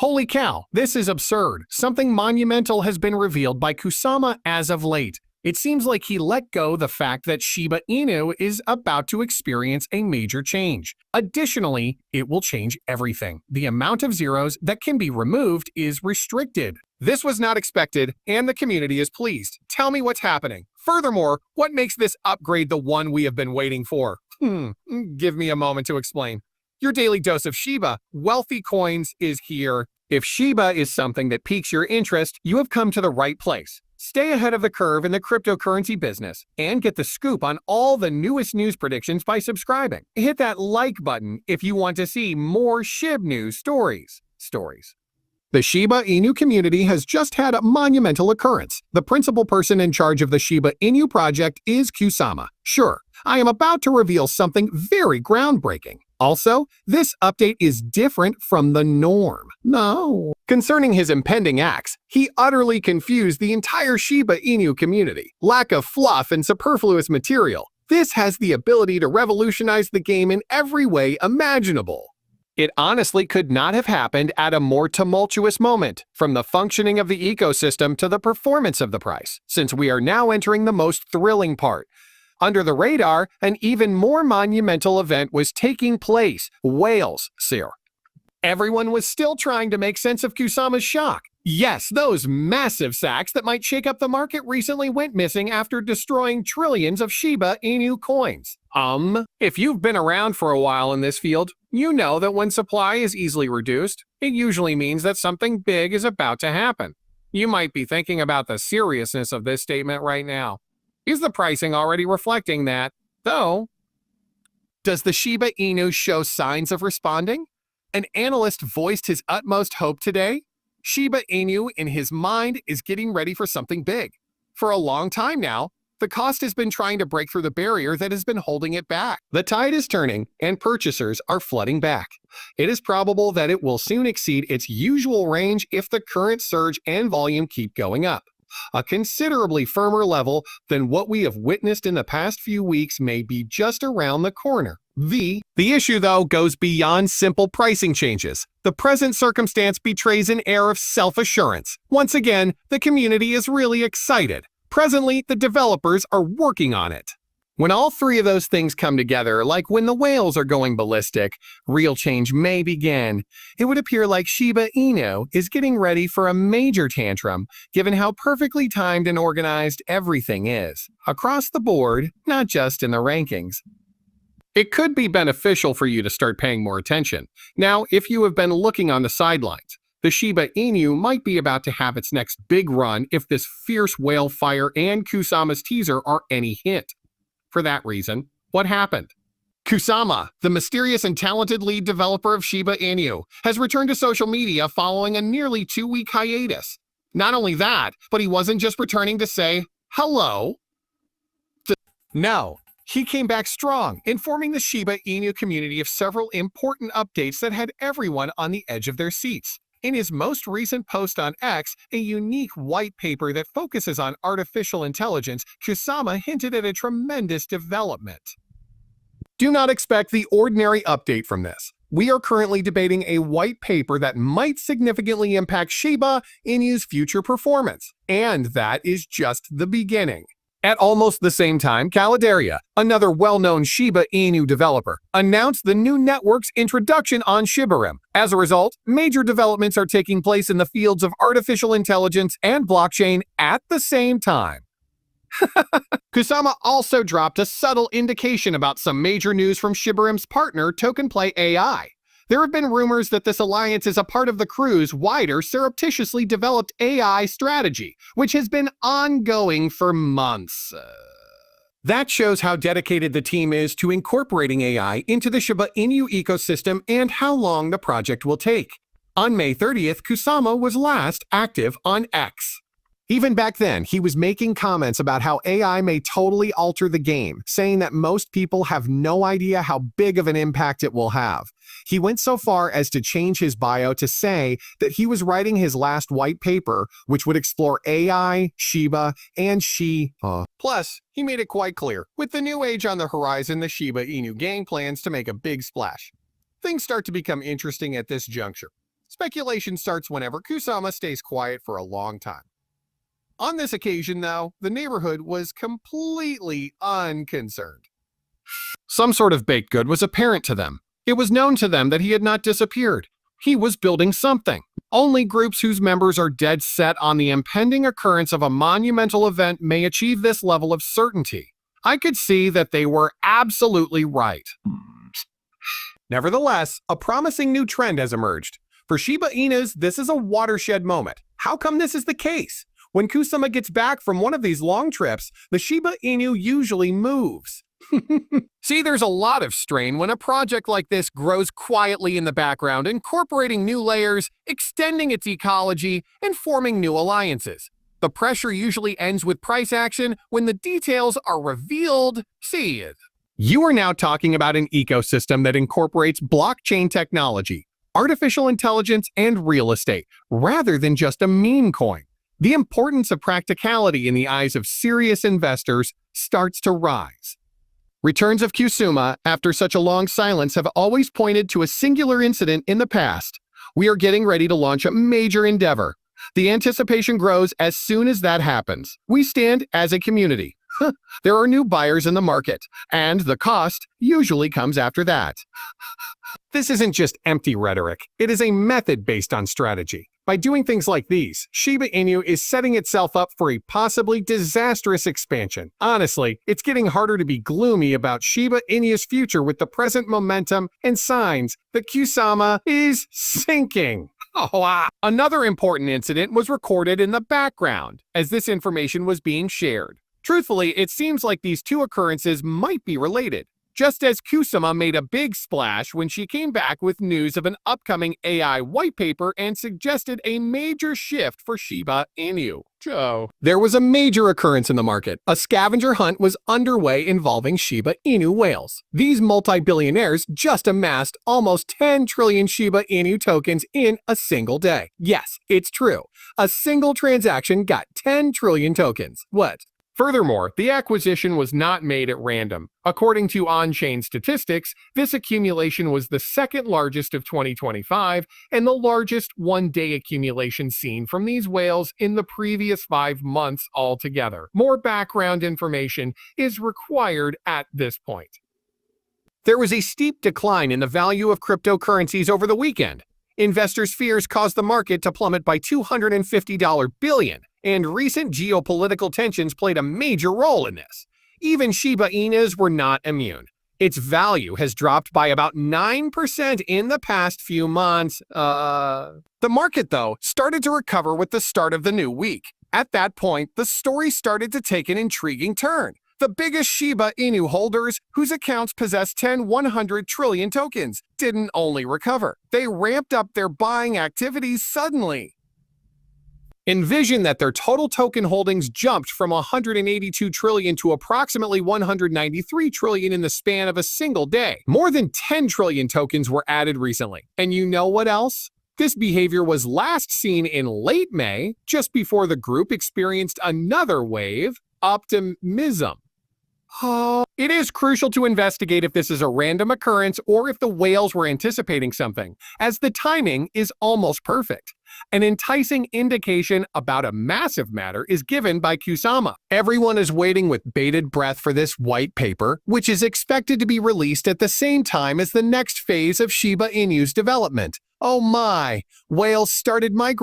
Holy cow, this is absurd. Something monumental has been revealed by Kusama as of late. It seems like he let go the fact that Shiba Inu is about to experience a major change. Additionally, it will change everything. The amount of zeros that can be removed is restricted. This was not expected, and the community is pleased. Tell me what's happening. Furthermore, what makes this upgrade the one we have been waiting for? Give me a moment to explain. Your daily dose of Shiba, wealthy coins, is here. If Shiba is something that piques your interest, you have come to the right place. Stay ahead of the curve in the cryptocurrency business and get the scoop on all the newest news predictions by subscribing. Hit that like button if you want to see more SHIB news stories. The Shiba Inu community has just had a monumental occurrence. The principal person in charge of the Shiba Inu project is Kusama. Sure, I am about to reveal something very groundbreaking. Also, this update is different from the norm. No. Concerning his impending acts, he utterly confused the entire Shiba Inu community. Lack of fluff and superfluous material. This has the ability to revolutionize the game in every way imaginable. It honestly could not have happened at a more tumultuous moment, from the functioning of the ecosystem to the performance of the price, since we are now entering the most thrilling part. Under the radar, an even more monumental event was taking place. Whales, sir. Everyone was still trying to make sense of Kusama's shock. Yes, those massive sacks that might shake up the market recently went missing after destroying trillions of Shiba Inu coins. If you've been around for a while in this field, you know that when supply is easily reduced, it usually means that something big is about to happen. You might be thinking about the seriousness of this statement right now. Is the pricing already reflecting that, though? Does the Shiba Inu show signs of responding? An analyst voiced his utmost hope today. Shiba Inu, in his mind, is getting ready for something big. For a long time now, the cost has been trying to break through the barrier that has been holding it back. The tide is turning, and purchasers are flooding back. It is probable that it will soon exceed its usual range if the current surge and volume keep going up. A considerably firmer level than what we have witnessed in the past few weeks may be just around the corner. The issue, though, goes beyond simple pricing changes. The present circumstance betrays an air of self-assurance. Once again, the community is really excited. Presently, the developers are working on it. When all three of those things come together, like when the whales are going ballistic, real change may begin. It would appear like Shiba Inu is getting ready for a major tantrum, given how perfectly timed and organized everything is. Across the board, not just in the rankings. It could be beneficial for you to start paying more attention. Now, if you have been looking on the sidelines, the Shiba Inu might be about to have its next big run if this fierce whale fire and Kusama's teaser are any hint. For that reason, what happened? Kusama, the mysterious and talented lead developer of Shiba Inu, has returned to social media following a nearly 2-week hiatus. Not only that, but he wasn't just returning to say hello. No, he came back strong, informing the Shiba Inu community of several important updates that had everyone on the edge of their seats. In his most recent post on X, a unique white paper that focuses on artificial intelligence, Kusama hinted at a tremendous development. Do not expect the ordinary update from this. We are currently debating a white paper that might significantly impact Shiba Inu's future performance. And that is just the beginning. At almost the same time, Calidaria, another well-known Shiba Inu developer, announced the new network's introduction on Shibarim. As a result, major developments are taking place in the fields of artificial intelligence and blockchain at the same time. Kusama also dropped a subtle indication about some major news from Shibarim's partner, Play.ht. There have been rumors that this alliance is a part of the crew's wider, surreptitiously developed AI strategy, which has been ongoing for months. That shows how dedicated the team is to incorporating AI into the Shiba Inu ecosystem and how long the project will take. On May 30th, Kusama was last active on X. Even back then, he was making comments about how AI may totally alter the game, saying that most people have no idea how big of an impact it will have. He went so far as to change his bio to say that he was writing his last white paper, which would explore AI, Shiba, and Plus, he made it quite clear, with the new age on the horizon, the Shiba Inu gang plans to make a big splash. Things start to become interesting at this juncture. Speculation starts whenever Kusama stays quiet for a long time. On this occasion, though, the neighborhood was completely unconcerned. Some sort of baked good was apparent to them. It was known to them that he had not disappeared. He was building something. Only groups whose members are dead set on the impending occurrence of a monumental event may achieve this level of certainty. I could see that they were absolutely right. Nevertheless, a promising new trend has emerged. For Shiba Inus, this is a watershed moment. How come this is the case? When Kusama gets back from one of these long trips, the Shiba Inu usually moves. See, there's a lot of strain when a project like this grows quietly in the background, incorporating new layers, extending its ecology, and forming new alliances. The pressure usually ends with price action when the details are revealed. See it. You are now talking about an ecosystem that incorporates blockchain technology, artificial intelligence, and real estate, rather than just a meme coin. The importance of practicality in the eyes of serious investors starts to rise. Returns of Kusama, after such a long silence, have always pointed to a singular incident in the past. We are getting ready to launch a major endeavor. The anticipation grows as soon as that happens. We stand as a community. There are new buyers in the market, and the cost usually comes after that. This isn't just empty rhetoric. It is a method based on strategy. By doing things like these, Shiba Inu is setting itself up for a possibly disastrous expansion. Honestly, it's getting harder to be gloomy about Shiba Inu's future with the present momentum and signs that Kusama is sinking. Another important incident was recorded in the background as this information was being shared. Truthfully, it seems like these two occurrences might be related. Just as Kusama made a big splash when she came back with news of an upcoming AI white paper and suggested a major shift for Shiba Inu. There was a major occurrence in the market. A scavenger hunt was underway involving Shiba Inu whales. These multi-billionaires just amassed almost 10 trillion Shiba Inu tokens in a single day. Yes, it's true. A single transaction got 10 trillion tokens. What? Furthermore, the acquisition was not made at random. According to on-chain statistics, this accumulation was the second largest of 2025 and the largest one-day accumulation seen from these whales in the previous 5 months altogether. More background information is required at this point. There was a steep decline in the value of cryptocurrencies over the weekend. Investors' fears caused the market to plummet by $250 billion. And recent geopolitical tensions played a major role in this. Even Shiba Inus were not immune. Its value has dropped by about 9% in the past few months. The market, though, started to recover with the start of the new week. At that point, the story started to take an intriguing turn. The biggest Shiba Inu holders, whose accounts possess 100 trillion tokens, didn't only recover. They ramped up their buying activities suddenly. Envision that their total token holdings jumped from 182 trillion to approximately 193 trillion in the span of a single day. More than 10 trillion tokens were added recently. And you know what else? This behavior was last seen in late May, just before the group experienced another wave, optimism. It is crucial to investigate if this is a random occurrence or if the whales were anticipating something, as the timing is almost perfect. An enticing indication about a massive matter is given by Kusama. Everyone is waiting with bated breath for this white paper, which is expected to be released at the same time as the next phase of Shiba Inu's development. Oh my! Whales started migrating